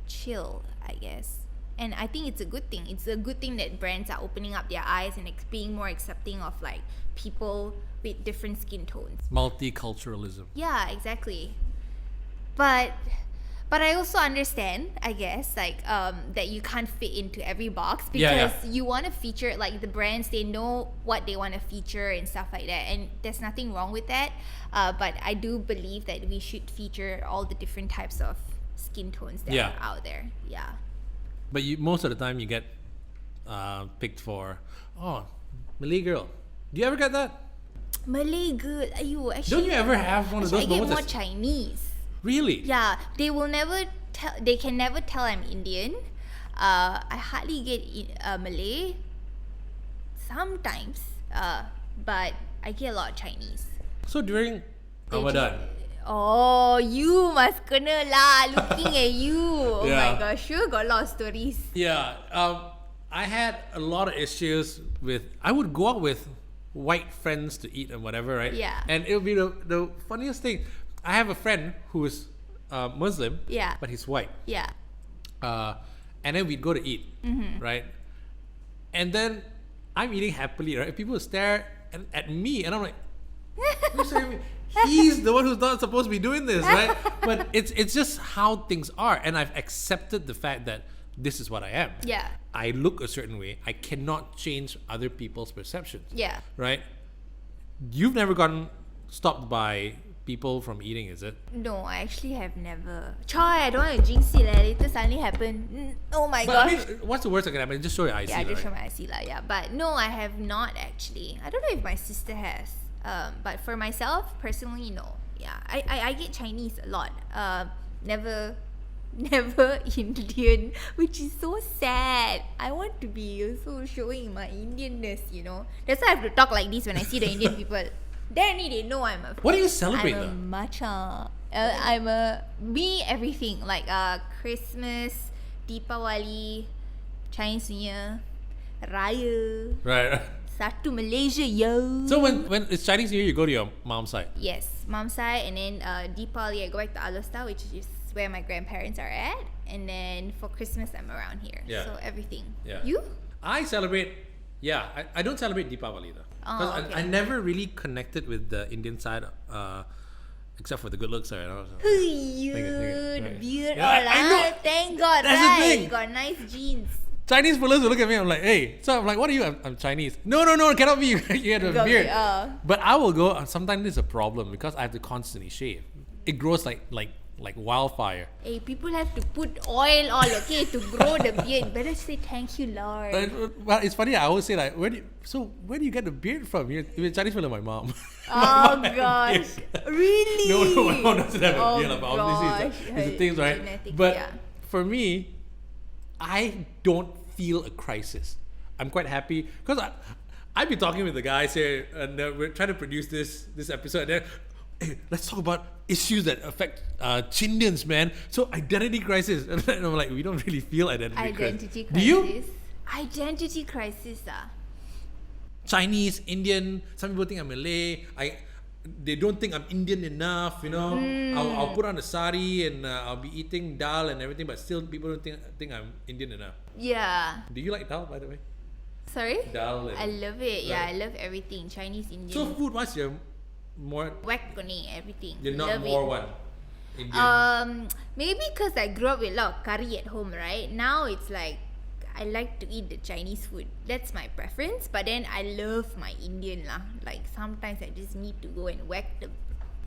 chill, I guess. And I think it's a good thing. It's a good thing that brands are opening up their eyes and being more accepting of like people with different skin tones. Multiculturalism. Yeah, exactly. But I also understand, I guess, like that you can't fit into every box because you want to feature, like the brands, they know what they want to feature and stuff like that, and there's nothing wrong with that. But I do believe that we should feature all the different types of skin tones that are out there. Yeah. But most of the time you get picked for, Malay girl. Do you ever get that? Malay girl. Ayo, actually. Don't you ever have one of those I get moments? more Chinese. Really? Yeah, they will never tell. They can never tell I'm Indian. I hardly get Malay. Sometimes, but I get a lot of Chinese. So during Ramadan. Oh, you must kena lah. Looking at you. Oh my gosh, sure got a lot of stories. Yeah, I had a lot of issues with. I would go out with white friends to eat and whatever, right? Yeah. And it would be the funniest thing. I have a friend who's Muslim. Yeah. But he's white. Yeah. And then we'd go to eat, right? And then I'm eating happily, right? People stare at me, and I'm like, "Who's staring at me?" He's the one who's not supposed to be doing this, right? But it's just how things are, and I've accepted the fact that this is what I am. Yeah. I look a certain way. I cannot change other people's perceptions. Yeah. Right? You've never gotten stopped by people from eating, is it? No, I actually have never. Choi, I don't want to jinx it. Later suddenly happen. Oh my But I gosh. mean, what's the worst that can happen? Just show your IC. Yeah, just right? show my IC lah. Yeah, but no, I have not actually. I don't know if my sister has. But for myself personally, no. Yeah, I get Chinese a lot. Never Indian, which is so sad. I want to be also showing my Indianness, you know. That's why I have to talk like this when I see the Indian people. Then they know I'm a. What do you celebrate I'm a though? matcha. I'm a me everything like Christmas, Deepawali, Chinese New Year, Raya, Right. Satu Malaysia yo. So when it's Chinese New Year, you go to your mom's side. Yes, mom's side, and then Deepavali I go back to Alustar, which is where my grandparents are at, and then for Christmas I'm around here. Yeah. So everything. Yeah. You? I celebrate. Yeah, I don't celebrate Deepavali though. Oh, Because okay. I never really connected with the Indian side, except for the good looks. Right? You, Thank you. the Right. beard, Yeah, all I know. Thank God, That's the right? thing. You got nice jeans. Chinese fellas will look at me. I'm like, hey. So I'm like, what are you? I'm Chinese. No, cannot be. You had a Got me, beard. But I will go. Sometimes it's a problem because I have to constantly shave. It grows like wildfire. Hey, people have to put oil all okay to grow the beard. Better say thank you, Lord. But it's funny. I always say like, where do you get the beard from? You're Chinese fella, my mom. Oh My mom had gosh, beard. really? No, my mom doesn't have a Oh beard. But obviously, it's the things, right? Genetics, But yeah. for me, I don't feel a crisis. I'm quite happy because I've been talking with the guys here, and we're trying to produce this episode. And they're, hey, let's talk about issues that affect Chindians, man. So identity crisis, and I'm like, we don't really feel identity crisis. Identity crisis. Do you? Identity crisis, Chinese, Indian. Some people think I'm Malay. They don't think I'm Indian enough. You know, I'll put on a sari and I'll be eating dal and everything, but still people don't think I'm Indian enough. Yeah. Do you like dal, by the way? Sorry? Dal. I love it. Yeah, Right. I love everything. Chinese, Indian. So food wise, you're more. Whack kuning, everything. You're not love more it. one. Indian. Maybe because I grew up with a lot of curry at home, right? Now it's like I like to eat the Chinese food. That's my preference. But then I love my Indian lah. Like sometimes I just need to go and whack the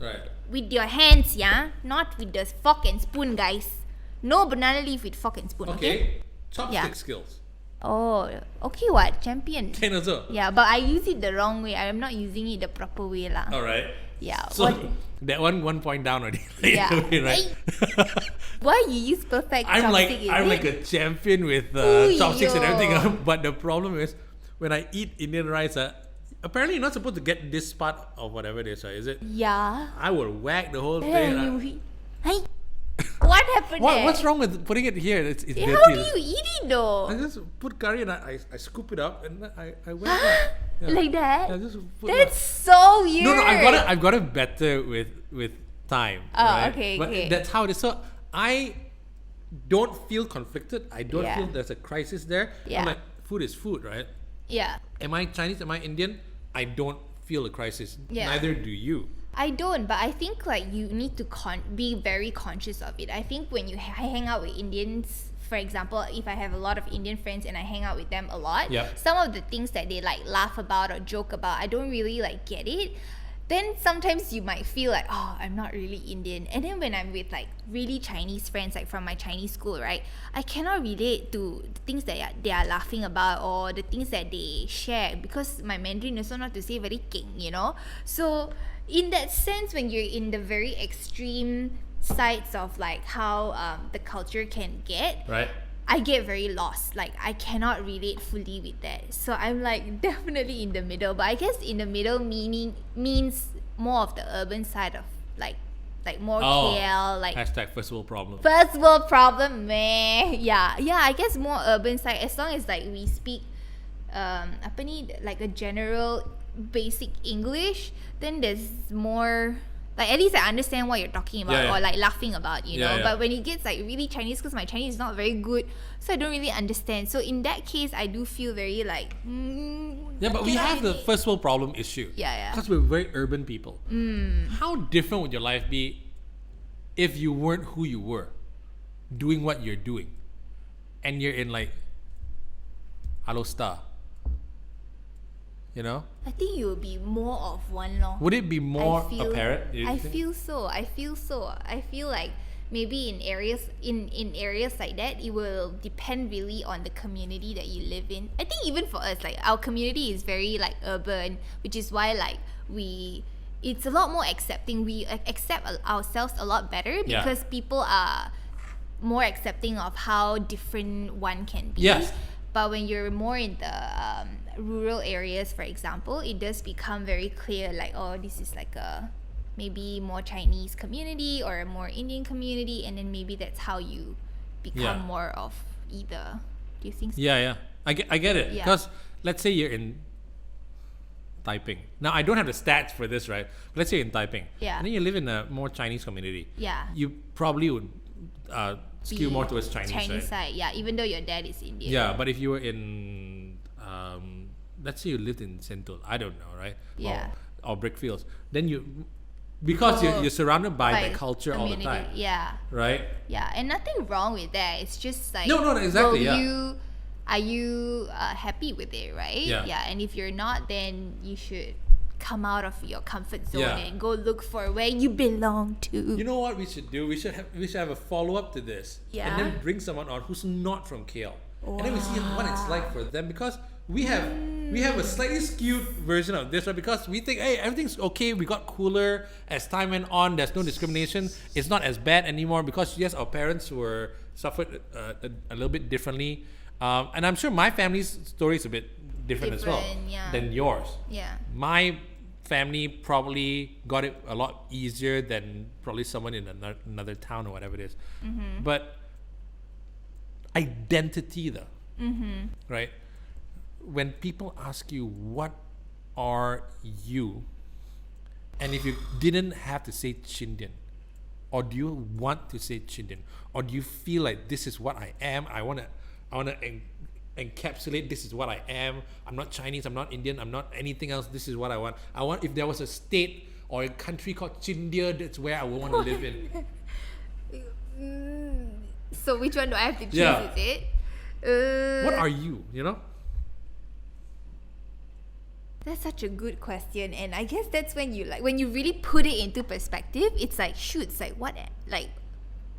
Right. with your hands, yeah, not with the fork and spoon, guys. No banana leaf with fork and spoon. Okay. Okay. Chopstick Yeah. skills. Oh, okay. What champion? Can also. Yeah, but I use it the wrong way. I am not using it the proper way, lah. All right. Yeah. So that one point down already. Yeah. Right. Why you use perfect I'm chopstick? I'm is like it? a champion with Ooh, chopsticks and yo. everything. But the problem is when I eat Indian rice, apparently you're not supposed to get this part of whatever it is, right? Is it? Yeah. I will whack the whole Hey, thing. hey, what happened there? What's wrong with putting it here? It's Yeah, dirty. how do you eat it though? I just put curry and I scoop it up and then I whack it. Yeah. Like that? Yeah, just put it That's up. so weird. No, I've got it better with time. Oh, right? okay, But okay. that's how it is. So I don't feel conflicted. I don't Yeah. feel there's a crisis there. Yeah. I'm like, food is food, right? Yeah. Am I Chinese? Am I Indian? I don't feel a crisis. Yeah. Neither do you. I don't, but I think like you need to be very conscious of it. I think when you hang out with Indians, for example, if I have a lot of Indian friends and I hang out with them a lot, Yep. some of the things that they like laugh about or joke about, I don't really like get it. Then sometimes you might feel like, oh, I'm not really Indian. And then when I'm with like really Chinese friends, like from my Chinese school, right, I cannot relate to the things that they are laughing about or the things that they share because my Mandarin is also not to say very king, you know. So in that sense, when you're in the very extreme sides of like how the culture can get, Right? I get very lost. Like I cannot relate fully with that. So I'm like definitely in the middle. But I guess in the middle means more of the urban side of like more KL, like Hashtag first world problem. first world problem, meh. Yeah, I guess more urban side. As long as like we speak apa ni, like a general basic English, then there's more. Like at least I understand what you're talking about Yeah, yeah. or like laughing about, you Yeah, know. yeah. But when it gets like really Chinese, because my Chinese is not very good, so I don't really understand. So in that case, I do feel very like. Yeah, but we cannot have the relate. first world problem issue. Yeah. Because we're very urban people. How different would your life be if you weren't who you were, doing what you're doing, and you're in like Alostar? You know? I think you will be more of one lor. Would it be more apparent? do you I think? feel so. I feel like maybe in areas like that, it will depend really on the community that you live in. I think even for us, like our community is very like urban, which is why like it's a lot more accepting. We accept ourselves a lot better because people are more accepting of how different one can be. Yes. But when you're more in the rural areas, for example, it does become very clear like, oh, this is like a maybe more Chinese community or a more Indian community, and then maybe that's how you become more of either. Do you think so? Yeah. I get it. Yeah. Because let's say you're in Taiping. Now, I don't have the stats for this, right? But let's say you're in Taiping. Yeah. And then you live in a more Chinese community. Yeah. You probably would skew Be more towards Chinese, right? side, yeah, even though your dad is Indian. Yeah, but if you were in, let's say you lived in Sentul, I don't know, right? Yeah. Or Brickfields, then because you're surrounded by the culture all the community, time, yeah. right? Yeah, and nothing wrong with that. It's just like No, exactly, are you happy with it, right? Yeah. And if you're not, then you should come out of your comfort zone Yeah. and go look for where you belong to. You know what we should do? We should have a follow up to this, Yeah. and then bring someone on who's not from KL, and then we see what it's like for them, because we have a slightly skewed version of this, right? Because we think, hey, everything's okay. We got cooler as time went on. There's no discrimination. It's not as bad anymore because yes, our parents were suffered a little bit differently, and I'm sure my family's story is a bit different as well than yours. Yeah. My family probably got it a lot easier than probably someone in another town or whatever it is. But identity though, right? When people ask you, what are you? And if you didn't have to say Chindian, or do you want to say Chindian, or do you feel like this is what I am? I wanna encapsulate, this is what I am. I'm not Chinese, I'm not Indian, I'm not anything else. This is what I want. I want, if there was a state or a country called Chindia, that's where I would want to live in. So which one do I have to choose? Yeah. Is it? What are you? You know? That's such a good question, and I guess that's when you really put it into perspective. It's like, shoot, it's like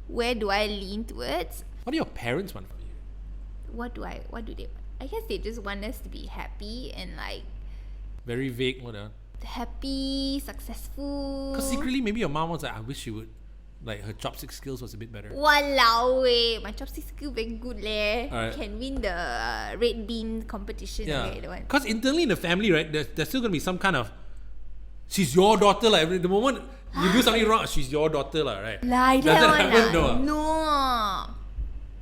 where do I lean towards? What do your parents want from you? What do they want? I guess they just want us to be happy and like Very vague, what? happy, successful. Because secretly, maybe your mom was like, I wish she would, like, her chopstick skills was a bit better. Walao eh, my chopstick skill very good leh. Alright. Can win the red bean competition. Yeah. Okay, the one. Because internally in the family, right, there's still going to be some kind of, she's your daughter, like, the moment you do something wrong, she's your daughter, like, right? Like Does that one happen? ah?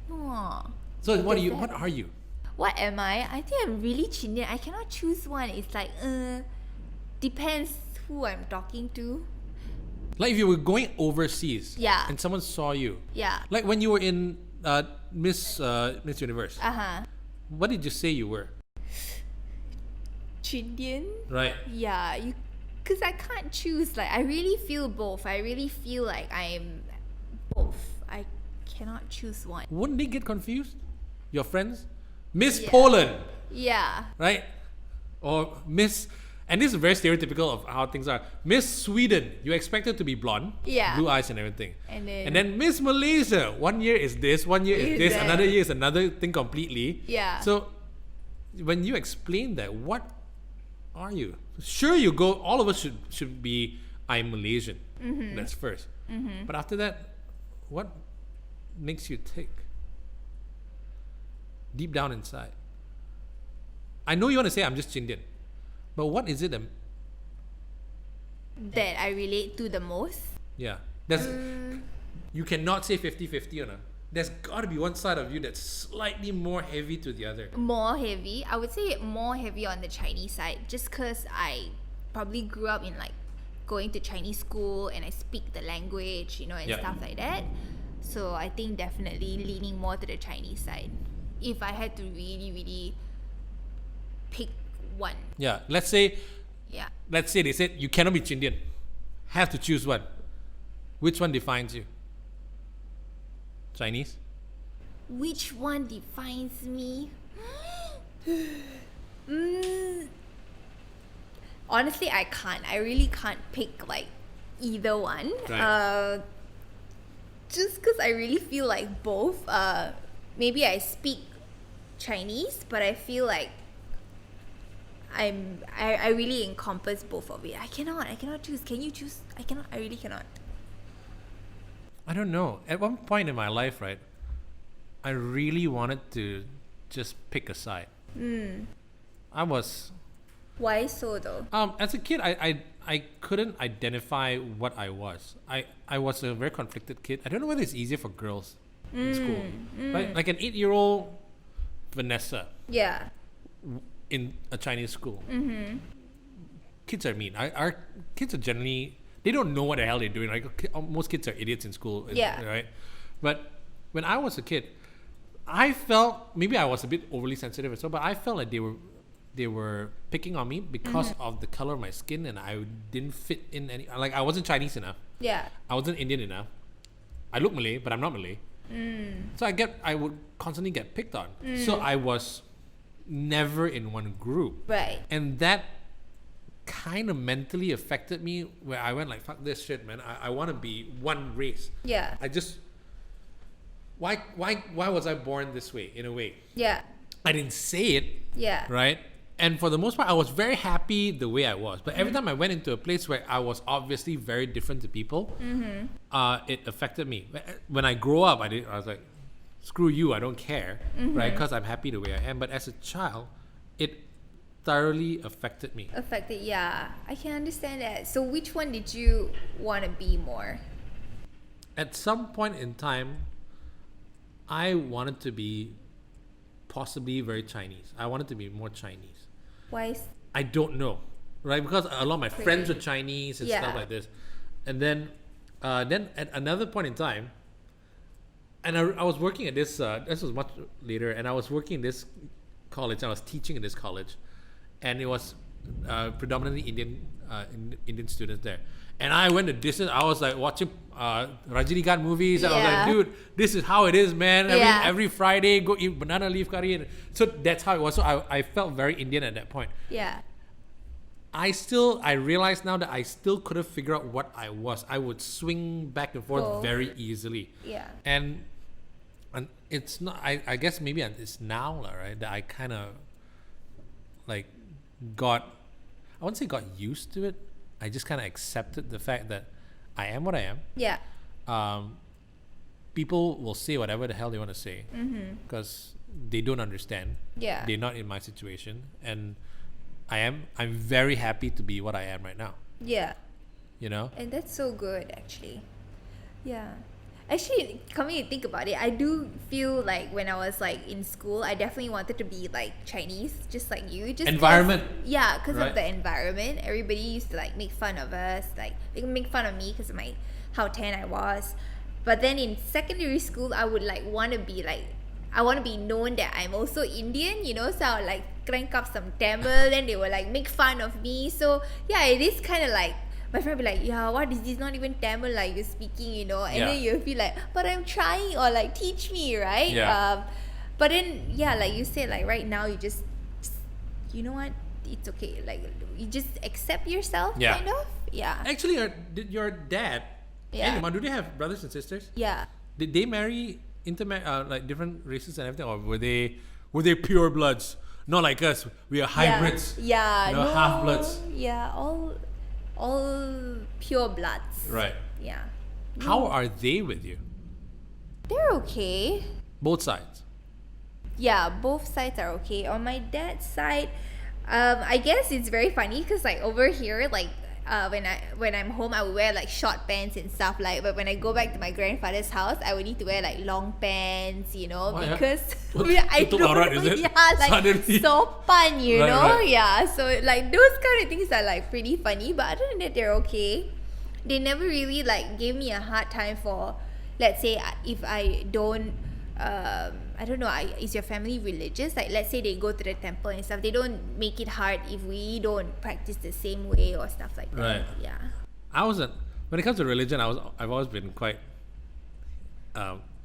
No. No. So what are you? What am I? I think I'm really Chindian. I cannot choose one. It's like, depends who I'm talking to. Like if you were going overseas, Yeah. and someone saw you, Yeah. like when you were in Miss Universe, what did you say you were? Chindian? Right. Yeah, because I can't choose. Like, I really feel both. I really feel like I'm both. I cannot choose one. Wouldn't they get confused? Your friends? Miss Yeah. Poland, Yeah. right? Or Miss, and this is very stereotypical of how things are. Miss Sweden, you expect her to be blonde, Yeah. blue eyes and everything. And then Miss Malaysia, 1 year is this, 1 year is Is this, that. another year is another thing completely. Yeah. So when you explain that, what are you? Sure, you go, all of us should be, I'm Malaysian. That's first. But after that, what makes you tick? Deep down inside. I know you want to say I'm just Chindian, but what is it that I relate to the most. yeah. There's you cannot say 50-50 or not. There's gotta be one side of you that's slightly more heavy to the other. More heavy. I would say more heavy on the Chinese side, just because I probably grew up in like going to Chinese school and I speak the language, and Yeah. stuff like that. So I think definitely leaning more to the Chinese side. If I had to really, really pick one. Yeah. Let's say Yeah. they said you cannot be Chindian. Have to choose one. Which one defines you? Chinese? Which one defines me? honestly, I can't. I really can't pick like either one. Right. Just because I really feel like both. Maybe I speak Chinese, but I feel like I really encompass both of it. I cannot choose. Can you choose? I really cannot. I don't know. At one point in my life, right, I really wanted to just pick a side. I was Why so though? as a kid, I couldn't identify what I was. I was a very conflicted kid. I don't know whether it's easier for girls in school. Like an 8-year-old Vanessa Yeah. in a Chinese school. Kids are mean. Our kids are generally, they don't know what the hell they're doing. Like most kids are idiots in school, Yeah. right? But when I was a kid, I felt, maybe I was a bit overly sensitive and so, but I felt like they were picking on me because of the color of my skin, and I didn't fit in any, like I wasn't Chinese enough. Yeah. I wasn't Indian enough. I look Malay, but I'm not Malay. So I would constantly get picked on. So I was never in one group. Right. And that kind of mentally affected me, where I went like, fuck this shit, man. I want to be one race. Yeah. I just, why was I born this way, in a way? Yeah. I didn't say it, Yeah. right? And for the most part, I was very happy the way I was. But every time I went into a place where I was obviously very different to people, it affected me. When I grow up, I was like, screw you, I don't care, right? Because I'm happy the way I am. But as a child, it thoroughly affected me. Affected, yeah. I can understand that. So which one did you want to be more? At some point in time, I wanted to be possibly very Chinese. I wanted to be more Chinese. Why? I don't know, right? Because a lot of my friends were Chinese and Yeah. stuff like this. And then at another point in time, and I was working at this was much later, and I was working in this college. I was teaching in this college, and it was predominantly Indian students there. And I went the distance. I was like watching Rajinikanth movies. I was like, dude, this is how it is, man. Every Friday, go eat banana leaf curry. And so that's how it was. So I felt very Indian at that point. Yeah. I realize now that I still couldn't figure out what I was. I would swing back and forth very easily. Yeah. And it's not, I guess maybe it's now, right, that I kind of like I wouldn't say got used to it. I just kind of accepted the fact that I am what I am. Yeah. People will say whatever the hell they want to say because they don't understand. Yeah. They're not in my situation, and I'm very happy to be what I am right now. Yeah. You know? And that's so good, actually. Yeah. Actually, coming to think about it, I do feel like when I was like in school, I definitely wanted to be like Chinese, just like you. Just environment. Yeah, because Right. of the environment. Everybody used to like make fun of us, like they make fun of me because of how tan I was. But then in secondary school, I would like want to be like, I want to be known that I'm also Indian, you know. So I would like crank up some Tamil, then they would like make fun of me. So yeah, it is kind of like, my friend would be like, yeah, what is this? Not even Tamil like you're speaking, you know. And then you feel like, but I'm trying, or like teach me, right? Yeah. But then yeah, like you said, like right now you just you know what? It's okay. Like you just accept yourself, kind of. Yeah. Actually, did your dad and your mom, do they have brothers and sisters? Yeah. Did they marry like different races and everything, or were they pure bloods? Not like us. We are hybrids. Yeah. You know, No, half bloods. Yeah. All pure bloods. Right. Yeah. How are they with you? They're okay. Both sides. Yeah, both sides are okay. On my dad's side, I guess it's very funny because like over here, like when I'm home, I would wear like short pants and stuff like. But when I go back to my grandfather's house, I would need to wear like long pants, you know, because I don't know, is it? yeah, like Suddenly. sopan, you Right, know, right. yeah. So like those kind of things are like pretty funny. But other than that, they're okay. They never really like gave me a hard time for, let's say, if I don't. I don't know, is your family religious? Like let's say they go to the temple and stuff, they don't make it hard if we don't practice the same way or stuff like that. Right. Yeah. When it comes to religion, I've always been quite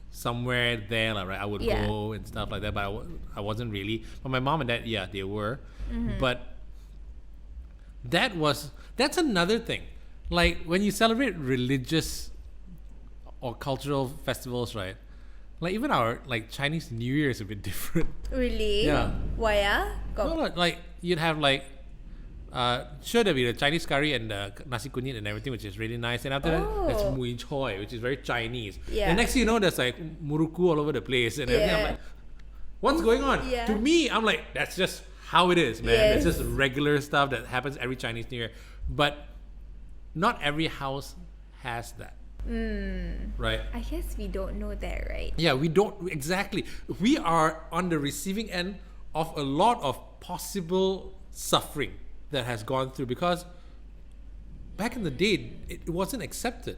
somewhere there, like, right? I would go and stuff like that, but I wasn't really. But my mom and dad, they were. But That's another thing. Like when you celebrate religious or cultural festivals, right? Like even our like Chinese New Year is a bit different. Really? Yeah. Why No, like you'd have like sure there'll be the Chinese curry and the nasi kunyit and everything, which is really nice. And after that, there's mui choi, which is very Chinese. Yeah. And next thing you know, there's like muruku all over the place and everything. I'm Yeah. like, what's going on? Yeah. To me, I'm like, that's just how it is, man. Yes. It's just regular stuff that happens every Chinese New Year. But not every house has that. Right? I guess we don't know that, right? Yeah, we don't exactly. We are on the receiving end of a lot of possible suffering that has gone through because back in the day, it wasn't accepted.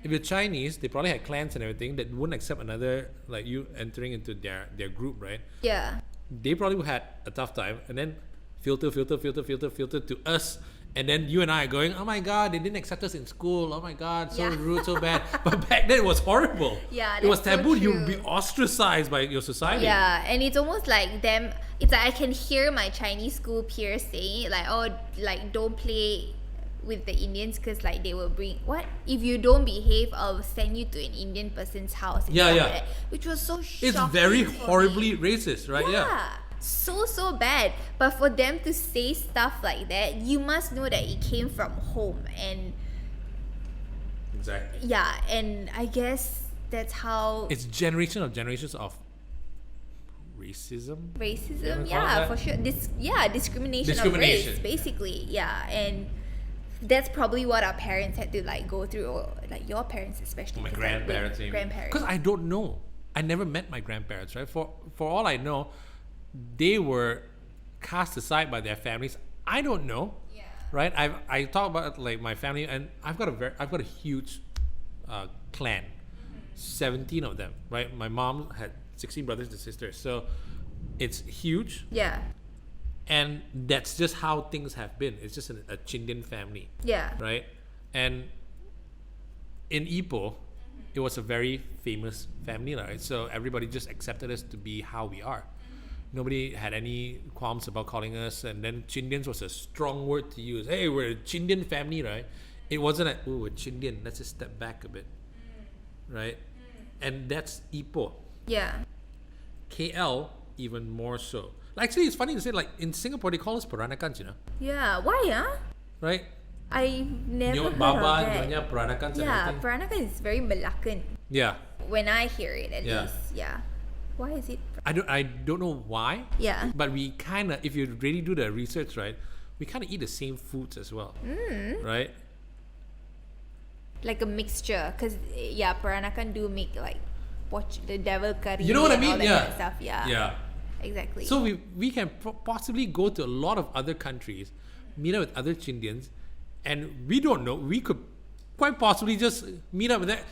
If you're Chinese, they probably had clans and everything that wouldn't accept another like you entering into their group, right? Yeah. They probably had a tough time, and then filter to us. And then you and I are going, oh my God, they didn't accept us in school. Oh my God, so Yeah. rude, so bad. But back then it was horrible. Yeah, it was that's so taboo. You would true. be ostracized by your society. Yeah, and it's almost like them. It's like I can hear my Chinese school peers saying it, like, oh, like don't play with the Indians because like they will bring what if you don't behave, I'll send you to an Indian person's house. And Yeah, stuff yeah. like that, which was so shocking. It's very for horribly me. racist, right? Yeah. So bad. But for them to say stuff like that, you must know that it came from home. And Exactly. yeah, and I guess that's how It's generations of racism. racism, You wanna call yeah, it for that? sure. Discrimination of Discrimination, race, basically. Yeah. And that's probably what our parents had to like go through, or like your parents especially. My 'cause, grandparents, like, maybe. grandparents. Because I don't know. I never met my grandparents, right? For all I know, they were cast aside by their families. I don't know. Yeah. Right? I talk about like my family, and I've got a huge clan, 17 of them. Right? My mom had 16 brothers and sisters, so it's huge, Yeah. and that's just how things have been. It's just a Chindian family, Yeah. right? And in Ipoh, it was a very famous family, right? So everybody just accepted us to be how we are. Nobody had any qualms about calling us, and then Chindians was a strong word to use. Hey, we're a Chindian family, right? It wasn't like, oh, we're Chindian, let's just step back a bit, right? And that's Ipoh. Yeah. KL, even more so. Actually, it's funny to say, like in Singapore, they call us Peranakans, Yeah. Why, right? I never heard Baba, of that. Nyonya, Peranakans, Yeah, and everything. Peranakan is very Malaccan. Yeah, When I hear it, at Yeah. least. Yeah. Why is it? I don't know why, Yeah. but we kind of, if you really do the research, right, we kind of eat the same foods as well, right? Like a mixture, because yeah, Peranakan do make like the devil curry. You know what I and all mean? that Yeah. kind of stuff. Yeah. Yeah. Exactly. So we can possibly go to a lot of other countries, meet up with other Chindians, and we don't know. We could quite possibly just meet up with that.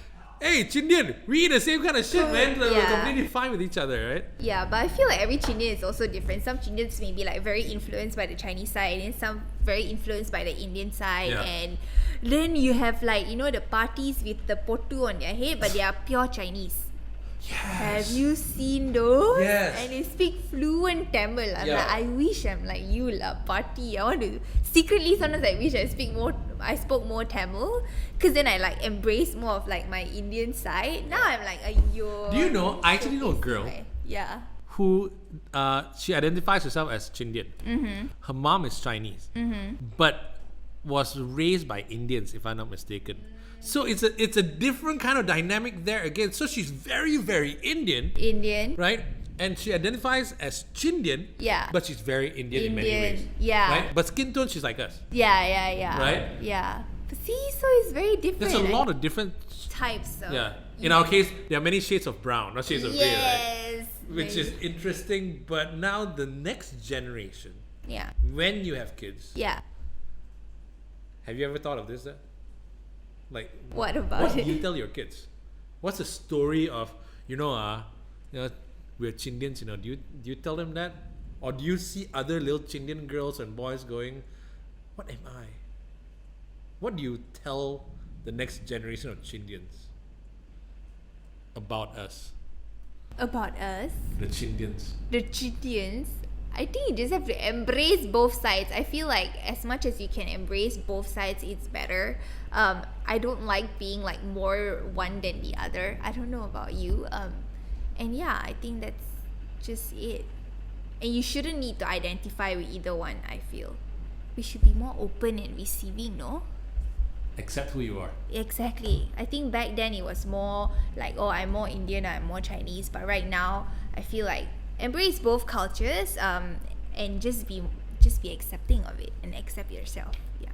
Hey, Chindian, we eat the same kind of shit, man. We're Yeah. completely fine with each other, right? yeah, but I feel like every Chindian is also different. Some Chindians may be like very influenced by the Chinese side, and some very influenced by the Indian side. Yeah. And then you have like, you know, the parties with the potu on their head, but they are pure Chinese. Have you seen those? Yes. And they speak fluent Tamil. I'm Yeah. like, I wish I'm like you lah, party. I want to secretly sometimes I wish I spoke more Tamil, because then I like embrace more of like my Indian side. Now I'm like, ayyo. Do you know, I actually know a girl Yeah. who she identifies herself as Chindian. Her mom is Chinese, but was raised by Indians, if I'm not mistaken. So it's a different kind of dynamic there again. So she's very, very Indian, Indian. right? And she identifies as Chindian, Yeah. but she's very Indian in many Indian, ways. yeah. Right? But skin tone, she's like us. Yeah. Right? Yeah. But see, so it's very different. There's a lot of different. types. Of, Yeah. In our case, there are many shades of brown, not shades of gray, right? Yes. Which is interesting. But now the next generation, Yeah. when you have kids, Yeah. have you ever thought of this? Like, What about what do it? you tell your kids? What's the story of we're Chindians? Do you tell them that, or do you see other little Chindian girls and boys going, "What am I?" What do you tell the next generation of Chindians about us, About us, the Chindians? the Chindians. I think you just have to embrace both sides. I feel like as much as you can embrace both sides, it's better. I don't like being like more one than the other. I don't know about you. And yeah, I think that's just it. And you shouldn't need to identify with either one, I feel. We should be more open and receiving, no? Accept who you are. Exactly. I think back then it was more like, oh, I'm more Indian, I'm more Chinese. But right now, I feel like embrace both cultures and just be accepting of it and accept yourself. Yeah.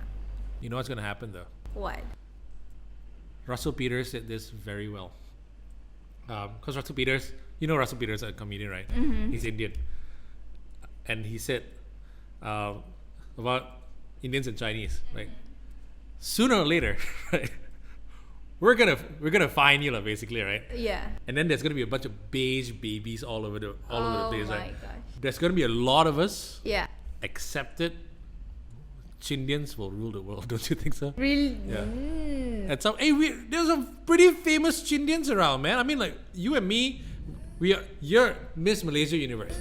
You know what's going to happen though? What? Russell Peters said this very well. Because Russell Peters, you know Russell Peters, a comedian, right? Mm-hmm. He's Indian. And he said about Indians and Chinese, right? Sooner or later, right? We're gonna find you, basically, right? Yeah. And then there's gonna be a bunch of beige babies all over the place, my right? gosh. There's gonna be a lot of us. Yeah. Accepted. Chindians will rule the world, don't you think so? Really? Yeah. And so, there's some pretty famous Chindians around, man. I mean, like you and me, you're Miss Malaysia Universe,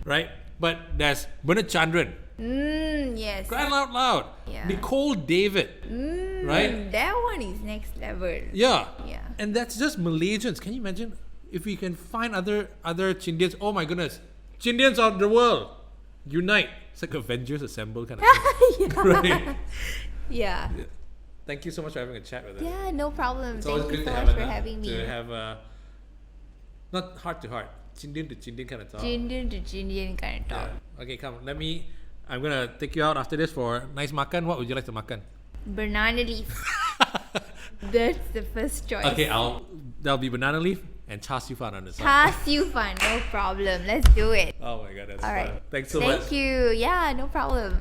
right? But there's Bernard Chandran. Yes. Crying out loud. Yeah. Nicole David. Right? That one is next level. Yeah. Yeah. And that's just Malaysians. Can you imagine if we can find other Chindians? Oh my goodness. Chindians of the world. Unite. It's like Avengers Assemble kind of thing. Yeah. Right? Yeah. Thank you so much for having a chat with us. Yeah, no problem. It's Thank always you good so to much have for having me. to have not heart to heart, Chindian to Chindian kind of talk. Chindian to Chindian kind of talk. Yeah. Okay, come. I'm gonna take you out after this for nice makan. What would you like to makan? Banana leaf. That's the first choice. Okay, there'll be banana leaf and char siu fan on the side. Char siu fan, no problem. Let's do it. Oh my god, that's All fun. right. Thanks so much. Thank you. Yeah, no problem.